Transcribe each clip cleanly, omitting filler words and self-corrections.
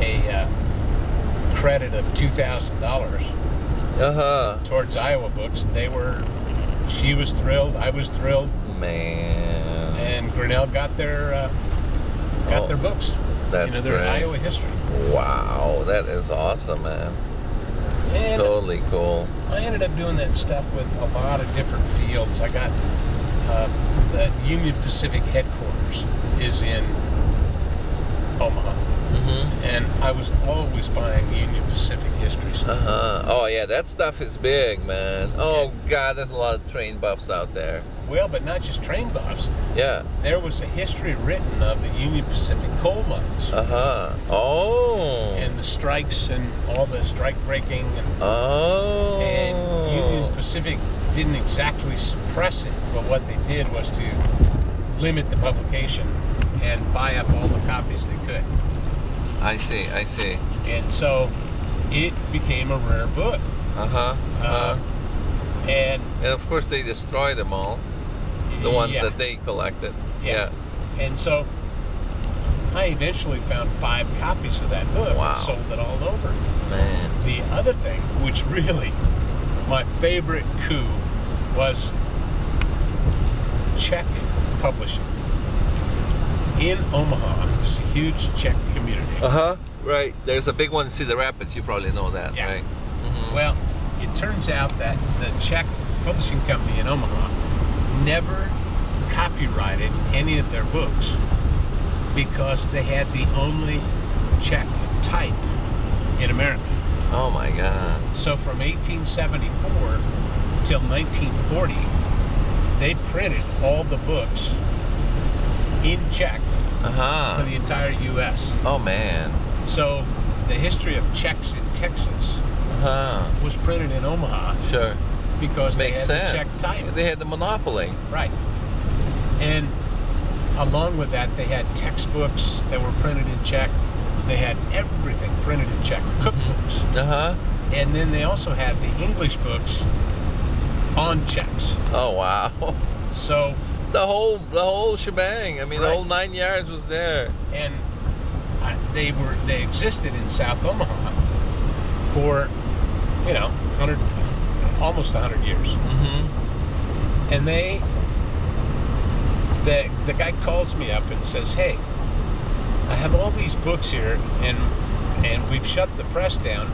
a credit of $2,000 towards Iowa books. She was thrilled, I was thrilled. Man. And Grinnell got their books. That's their great. Iowa history. Wow, that is awesome, man. And totally cool. I ended up doing that stuff with a lot of different fields. I got the Union Pacific headquarters is in Omaha. And I was always buying Union Pacific history stuff. Oh yeah, that stuff is big, man. Oh God, there's a lot of train buffs out there. Well, but not just train buffs. Yeah. There was a history written of the Union Pacific coal mines. Oh. And the strikes and all the strike breaking. And Union Pacific didn't exactly suppress it, but what they did was to limit the publication and buy up all the copies they could. I see. And so it became a rare book. And of course they destroyed them all. The ones that they collected. Yeah. And so I eventually found 5 copies of that book and sold it all over. Man. The other thing, which really, my favorite coup was Czech publishing. In Omaha, there's a huge Czech community. Right. There's a big one in Cedar Rapids. You probably know that, right? Well, it turns out that the Czech publishing company in Omaha never copyrighted any of their books because they had the only Czech type in America. Oh my God. So from 1874 till 1940, they printed all the books in Czech for the entire U.S. Oh man. So the history of Czechs in Texas was printed in Omaha. Sure. Because Makes they had sense. the Czech type. They had the monopoly. Right. And along with that, they had textbooks that were printed in Czech. They had everything printed in Czech, cookbooks. And then they also had the English books on Czechs. Oh wow. So the whole shebang. I mean, the whole 9 yards was there. And they existed in South Omaha for, almost 100 years. And the guy calls me up and says, "Hey, I have all these books here, and we've shut the press down.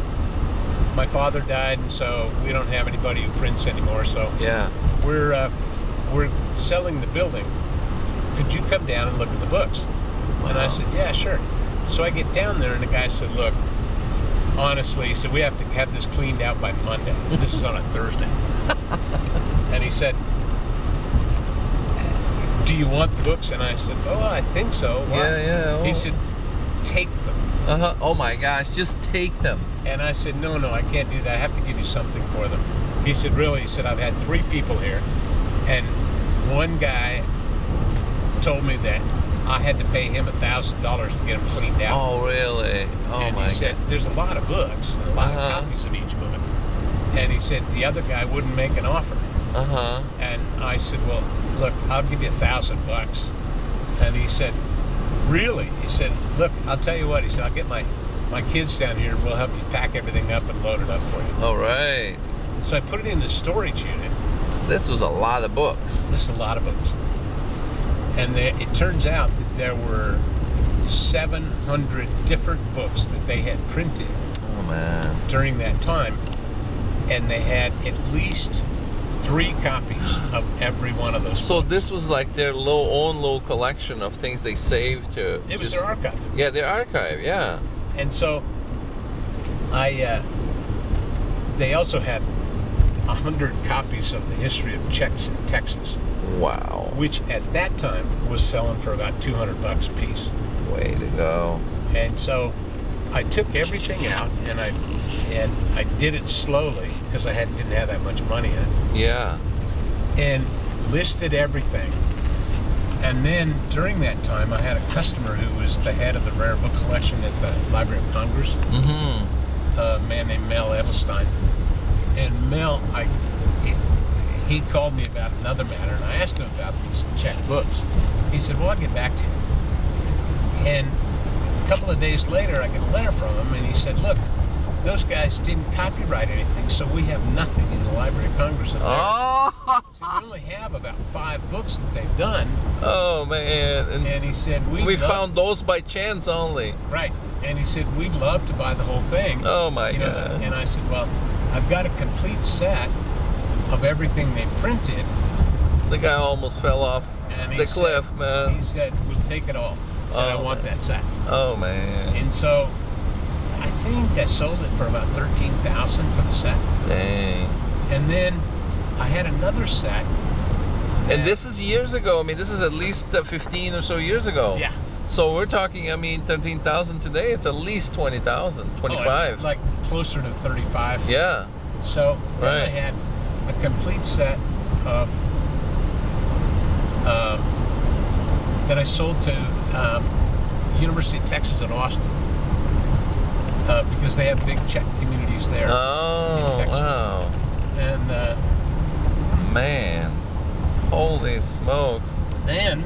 My father died, and so we don't have anybody who prints anymore. So we're selling the building. Could you come down and look at the books?" And I said, "Yeah, sure." So I get down there, and the guy said, "Look, honestly," he said, "we have to have this cleaned out by Monday." This is on a Thursday. And he said, "Do you want the books?" And I said, "Oh, I think so." Why? Yeah. He said, "Take them." Oh my gosh, just take them. And I said, no, I can't do that. I have to give you something for them. He said, "Really?" He said, "I've had 3 people here, and one guy told me that I had to pay him $1,000 to get them cleaned out." Oh, really? Oh, and my he said, "There's a lot of books, and a lot of copies of each book." And he said, the other guy wouldn't make an offer. And I said, "Well, look, I'll give you $1,000. And he said, "Really?" He said, "Look, I'll tell you what." He said, "I'll get my kids down here, and we'll help you pack everything up and load it up for you." All right. So I put it in the storage unit. This was a lot of books. This is a lot of books. And it turns out that there were 700 different books that they had printed during that time. And they had at least 3 copies of every one of those So books. this was like their own little collection of things they saved to... It was their archive. Yeah, their archive, yeah. And so they also had 100 copies of the history of Czechs in Texas. Wow. Which at that time was selling for about $200 a piece. Way to go. And so I took everything out and I did it slowly because I didn't have that much money in it. Yeah. And listed everything. And then during that time I had a customer who was the head of the rare book collection at the Library of Congress. A man named Mel Edelstein. And Mel, he called me about another matter, and I asked him about these Czech books. He said, "Well, I'll get back to you." And couple of days later, I get a letter from him, and he said, "Look, those guys didn't copyright anything, so we have nothing in the Library of Congress up there." Oh, So we only have about 5 books that they've done. oh man. And he said, We found those by chance only. Right. And he said, "We'd love to buy the whole thing." Oh my You know, God. and I said, "Well, I've got a complete set of everything they printed." The guy almost fell off And he the said- cliff, man. He said, "We'll take it all." He said, "I Oh, want that set." Oh man. And so I think I sold it for about $13,000 for the set. Dang. And then I had another set. And this is years ago. I mean, this is at least 15 or so years ago. Yeah. So we're talking, I mean, 13,000 today, it's at least 20,000, 25. Like closer to 35. Yeah. So then I Right. had a complete set of that I sold to University of Texas at Austin because they have big Czech communities there. Oh, in Texas. wow. And Man. Holy smokes. then